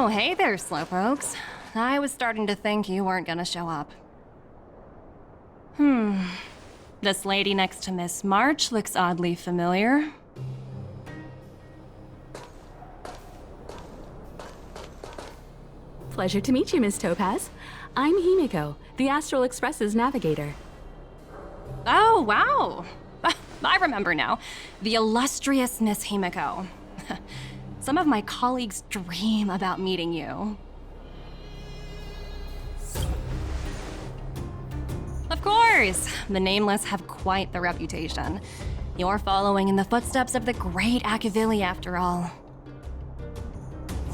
Oh, hey there, slowpokes. I was starting to think you weren't gonna show up. This lady next to Miss March looks oddly familiar. Pleasure to meet you, Miss Topaz. I'm Himiko, the Astral Express's navigator. Oh, wow. I remember now. The illustrious Miss Himiko. Some of my colleagues dream about meeting you. Of course! The Nameless have quite the reputation. You're following in the footsteps of the great Akavili, after all.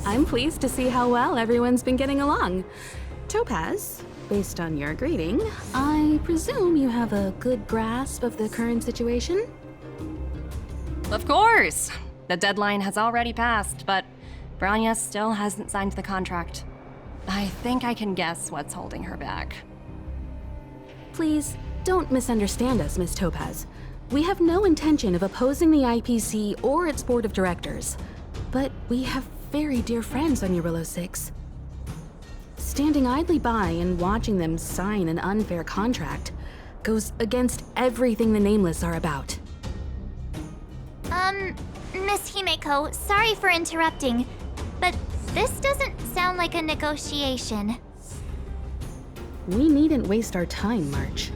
I'm pleased to see how well everyone's been getting along. Topaz, based on your greeting, I presume you have a good grasp of the current situation? Of course! The deadline has already passed, but Branya still hasn't signed the contract. I think I can guess what's holding her back. Please, don't misunderstand us, Miss Topaz. We have no intention of opposing the IPC or its board of directors, but we have very dear friends on Eurillo 6. Standing idly by and watching them sign an unfair contract goes against everything the Nameless are about. Miss Himeko, sorry for interrupting, but this doesn't sound like a negotiation. We needn't waste our time, March.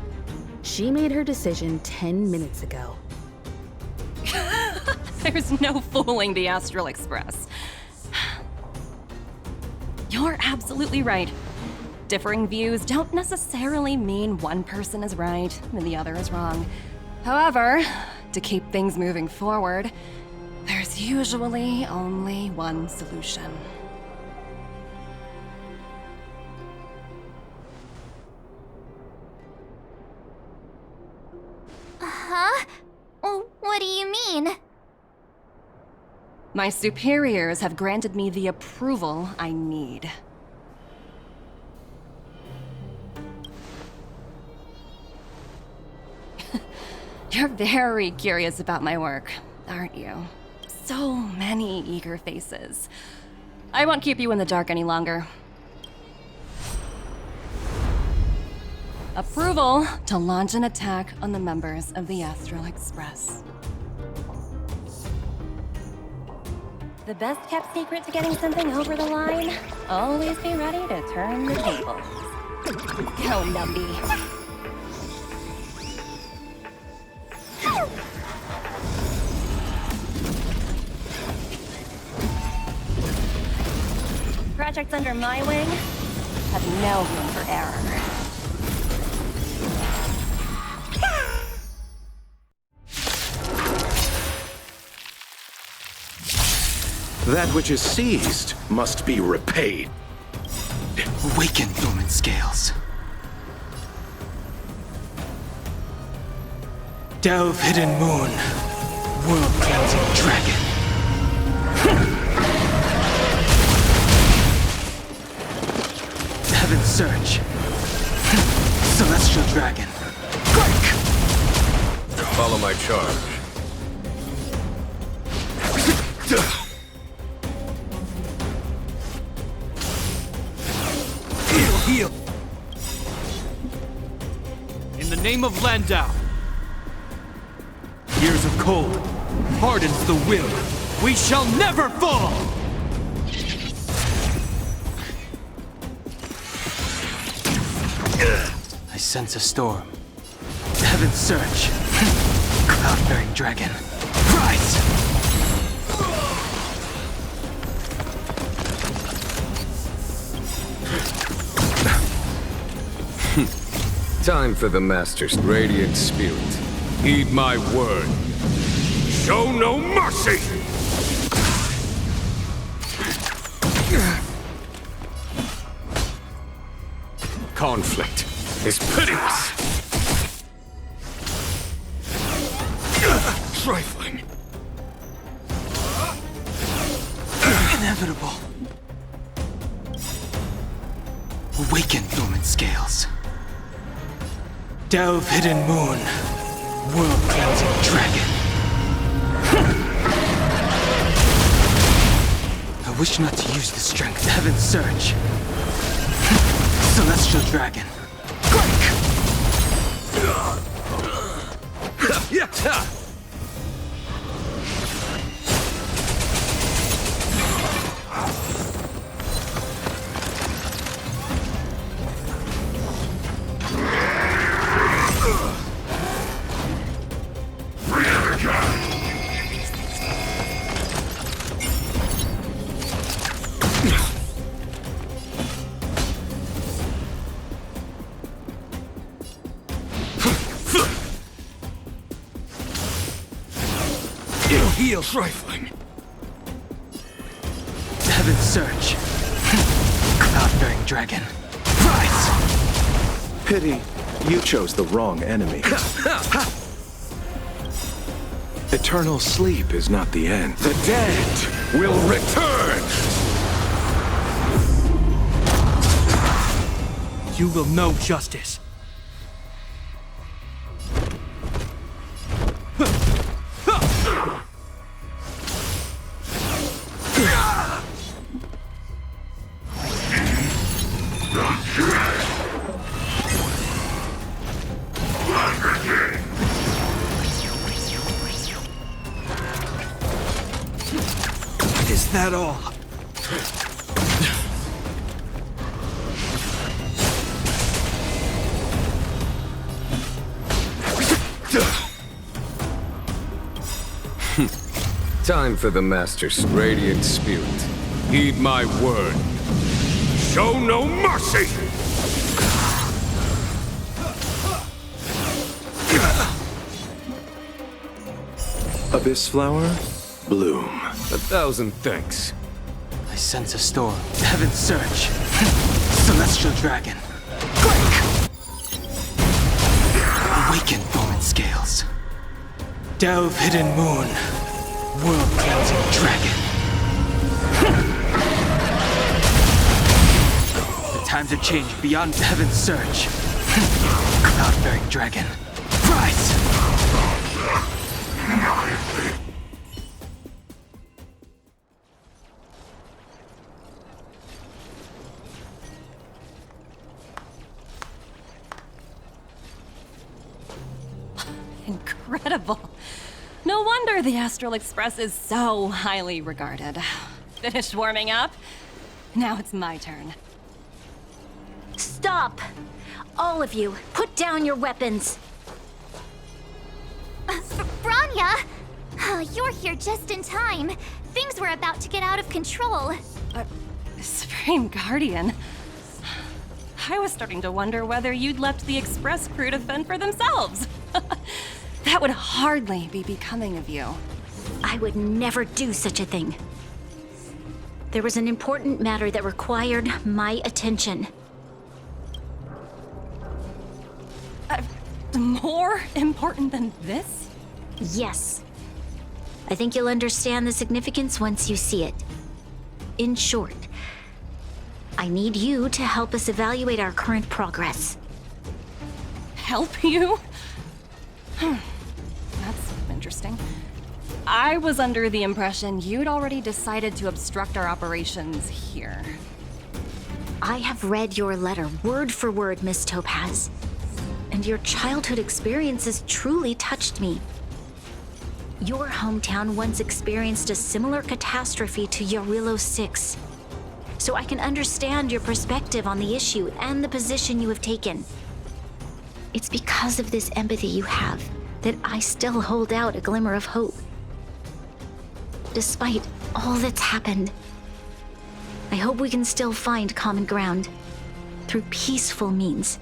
She made her decision 10 minutes ago. There's no fooling the Astral Express. You're absolutely right. Differing views don't necessarily mean one person is right and the other is wrong. However, to keep things moving forward, there's usually only one solution. Huh? What do you mean? My superiors have granted me the approval I need. You're very curious about my work, aren't you? So many eager faces. I won't keep you in the dark any longer. Approval to launch an attack on the members of the Astral Express. The best kept secret to getting something over the line? Always be ready to turn the tables. Go, Numby. Projects under my wing have no room for error. That which is seized must be repaid. Awaken, dormant scales. Delve, hidden moon. World-cleansing dragon. Heaven surge. Celestial dragon. Break! Follow my charge. Heal! In the name of Landau! Years of cold hardens the will. We shall never fall! I sense a storm. Heaven surge. Cloud-bearing dragon. Rise! Time for the Master's radiant spirit. Heed my word. Show no mercy! Conflict is pitiless. Trifling. Inevitable. Awaken, dormant scales. Delve, hidden moon. World-cleansing dragon. wish not to use the strength Heaven's Surge. Celestial Dragon. Break! Heal trifling. Heaven's Surge. Cloud-bearing Dragon. Rise! Pity, you chose the wrong enemy. Eternal sleep is not the end. The dead will return! You will know justice. Is that all? Time for the Master's radiant spirit. Heed my word. Show no mercy! Abyss flower, bloom. 1,000 thanks. I sense a storm. Heaven's Surge. Celestial Dragon. Break! Awaken, Bowman Scales. Delve, Hidden Moon. World-cleansing Dragon. The times have changed beyond Heaven's Surge. Cloud-bearing Dragon. Rise! Incredible. No wonder the Astral Express is so highly regarded. Finished warming up? Now it's my turn. Stop! All of you, put down your weapons. Branya! You're here just in time. Things were about to get out of control. Supreme Guardian. I was starting to wonder whether you'd left the Express crew to fend for themselves. That would hardly be becoming of you. I would never do such a thing. There was an important matter that required my attention. More important than this? Yes. I think you'll understand the significance once you see it. In short, I need you to help us evaluate our current progress. Help you? That's interesting. I was under the impression you'd already decided to obstruct our operations here. I have read your letter word for word, Miss Topaz. And your childhood experiences truly touched me. Your hometown once experienced a similar catastrophe to Yarillo 6. So I can understand your perspective on the issue and the position you have taken. It's because of this empathy you have that I still hold out a glimmer of hope. Despite all that's happened, I hope we can still find common ground through peaceful means.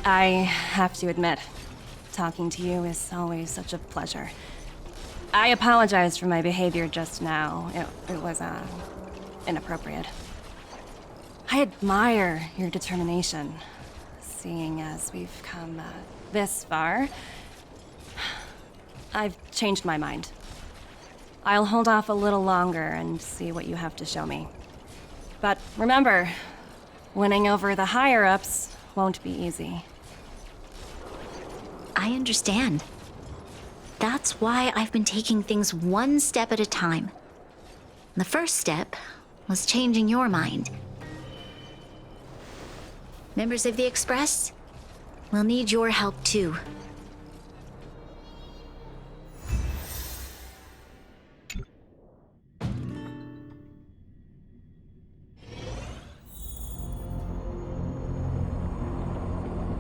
I have to admit, talking to you is always such a pleasure. I apologize for my behavior just now. It was, inappropriate. I admire your determination, seeing as we've come, this far. I've changed my mind. I'll hold off a little longer and see what you have to show me. But remember, winning over the higher-ups won't be easy. I understand. That's why I've been taking things one step at a time. The first step was changing your mind. Members of the Express, we'll need your help too.